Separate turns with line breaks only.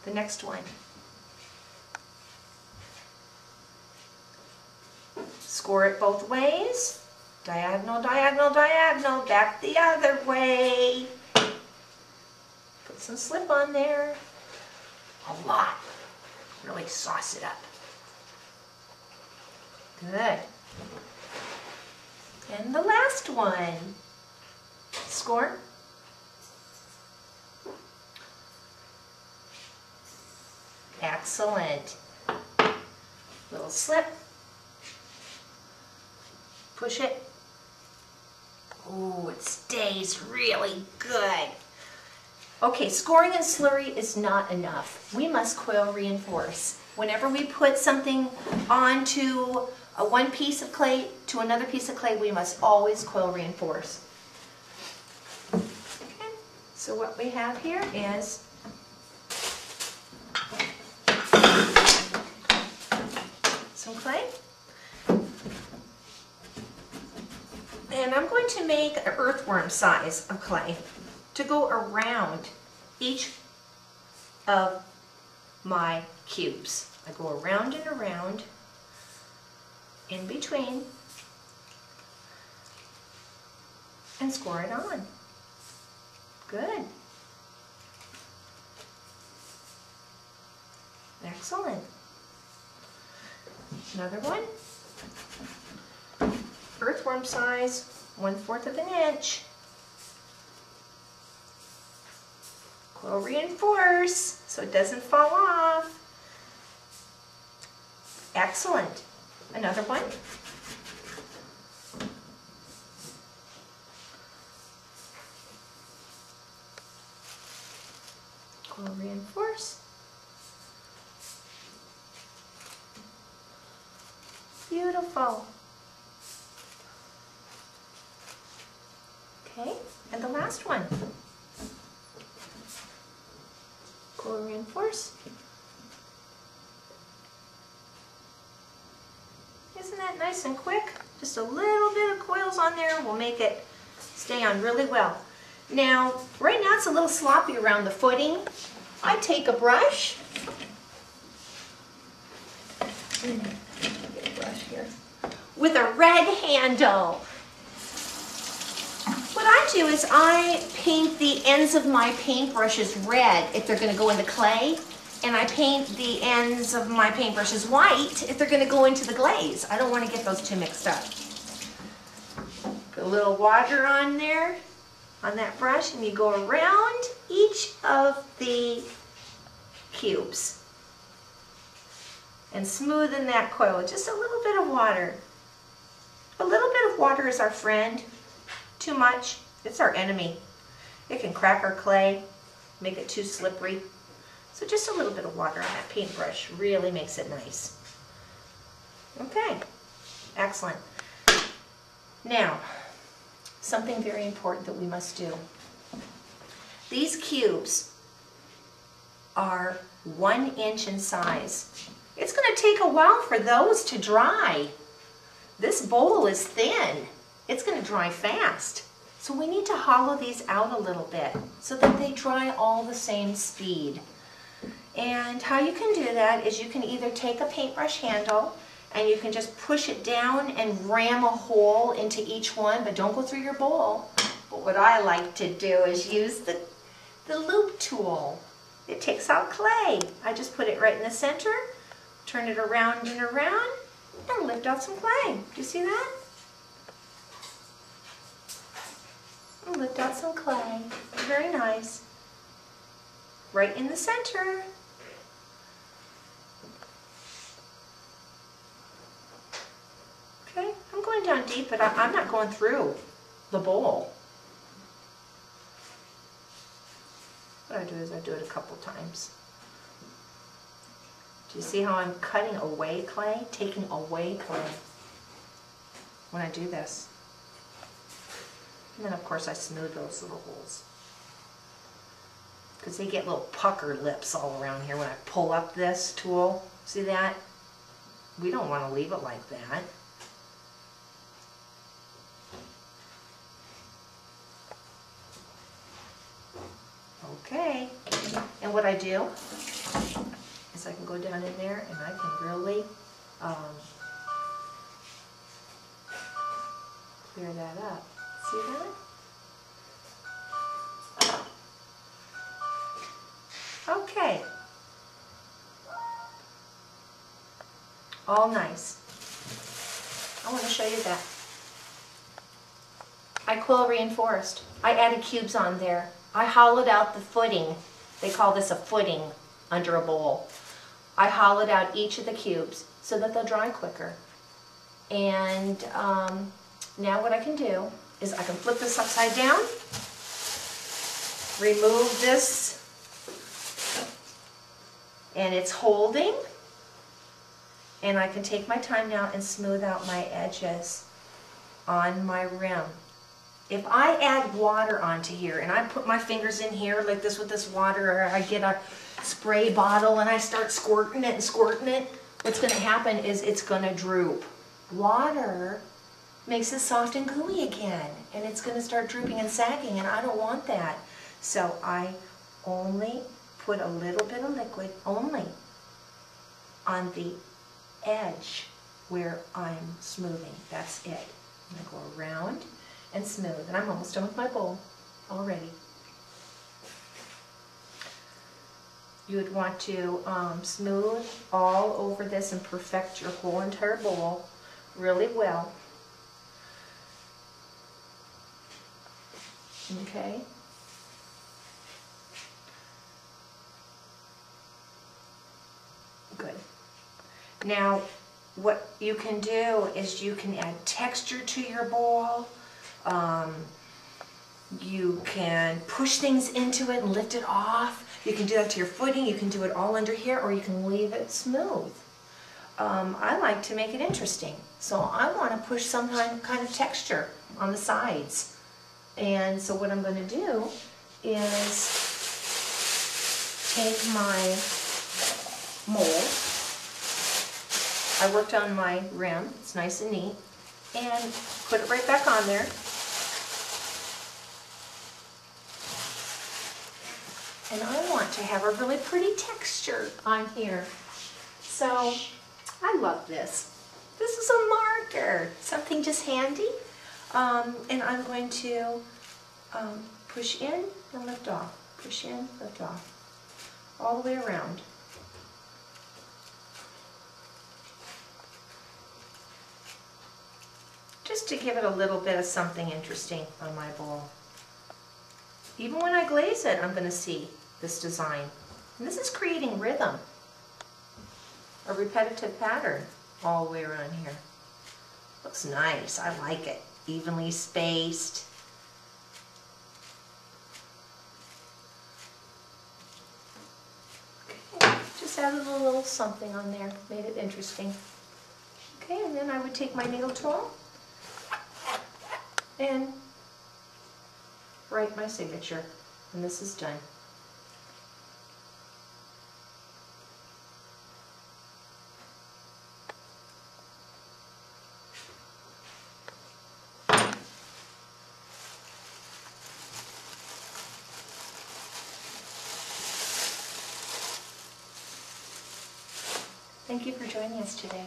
the next one. Score it both ways. Diagonal, diagonal, diagonal, back the other way. Put some slip on there. A lot. Really sauce it up. Good. And the last one. Score. Excellent. Little slip. Push it. Ooh, it stays really good. Okay, scoring and slurry is not enough. We must coil reinforce. Whenever we put something onto one piece of clay to another piece of clay, we must always coil reinforce. Okay, so what we have here is some clay. And I'm going to make an earthworm size of clay to go around each of my cubes. I go around and around, in between, and score it on. Good. Excellent. Another one. Earthworm size, 1/4 of an inch. Coil reinforce so it doesn't fall off. Excellent. Another one. Coil reinforce. Beautiful. Okay, and the last one. Coil reinforce. Isn't that nice and quick? Just a little bit of coils on there will make it stay on really well. Now, right now it's a little sloppy around the footing. I take a brush. Get a brush here. With a red handle. What I do is I paint the ends of my paintbrushes red if they're going to go into clay, and I paint the ends of my paintbrushes white if they're going to go into the glaze. I don't want to get those two mixed up. Put a little water on there, on that brush, and you go around each of the cubes and smoothen that coil with just a little bit of water. A little bit of water is our friend. Too much, it's our enemy. It can crack our clay, make it too slippery. So just a little bit of water on that paintbrush really makes it nice. Okay, excellent. Now, something very important that we must do. These cubes are 1 inch in size. It's going to take a while for those to dry. This bowl is thin. It's going to dry fast. So we need to hollow these out a little bit so that they dry all the same speed. And how you can do that is you can either take a paintbrush handle and you can just push it down and ram a hole into each one, but don't go through your bowl. But what I like to do is use the loop tool. It takes out clay. I just put it right in the center, turn it around and around, and lift out some clay. Do you see that? And lift out some clay. Very nice. Right in the center. Okay, I'm going down deep, but I'm not going through the bowl. What I do is I do it a couple times. Do you see how I'm cutting away clay, taking away clay when I do this? And then of course I smooth those little holes, because they get little pucker lips all around here when I pull up this tool. See that? We don't want to leave it like that. Okay, and what I do is I can go down in there and I can really clear that up. See that? Okay. All nice. I want to show you that. I coil reinforced. I added cubes on there. I hollowed out the footing. They call this a footing under a bowl. I hollowed out each of the cubes so that they'll dry quicker. And now what I can do is I can flip this upside down, remove this, and it's holding. And I can take my time now and smooth out my edges on my rim. If I add water onto here and I put my fingers in here like this with this water, or I get a spray bottle and I start squirting it and squirting it, what's going to happen is it's going to droop. Water makes it soft and gooey again, and it's going to start drooping and sagging, and I don't want that. So I only put a little bit of liquid, only, on the edge where I'm smoothing. That's it. I'm going to go around and smooth, and I'm almost done with my bowl already. You would want to smooth all over this and perfect your whole entire bowl really well. Okay. Good. Now, what you can do is you can add texture to your bowl. You can push things into it and lift it off. You can do that to your footing. You can do it all under here, or you can leave it smooth. I like to make it interesting, so I want to push some kind of texture on the sides. And so what I'm going to do is take my mold. I worked on my rim, it's nice and neat, and put it right back on there. And I want to have a really pretty texture on here. So I love this. This is a marker, something just handy. And I'm going to push in and lift off, push in, lift off, all the way around. Just to give it a little bit of something interesting on my bowl. Even when I glaze it, I'm going to see this design. And this is creating rhythm, a repetitive pattern all the way around here. Looks nice. I like it. Evenly spaced. Okay, just added a little something on there, made it interesting. Okay, and then I would take my needle tool and write my signature, and this is done. Thank you for joining us today.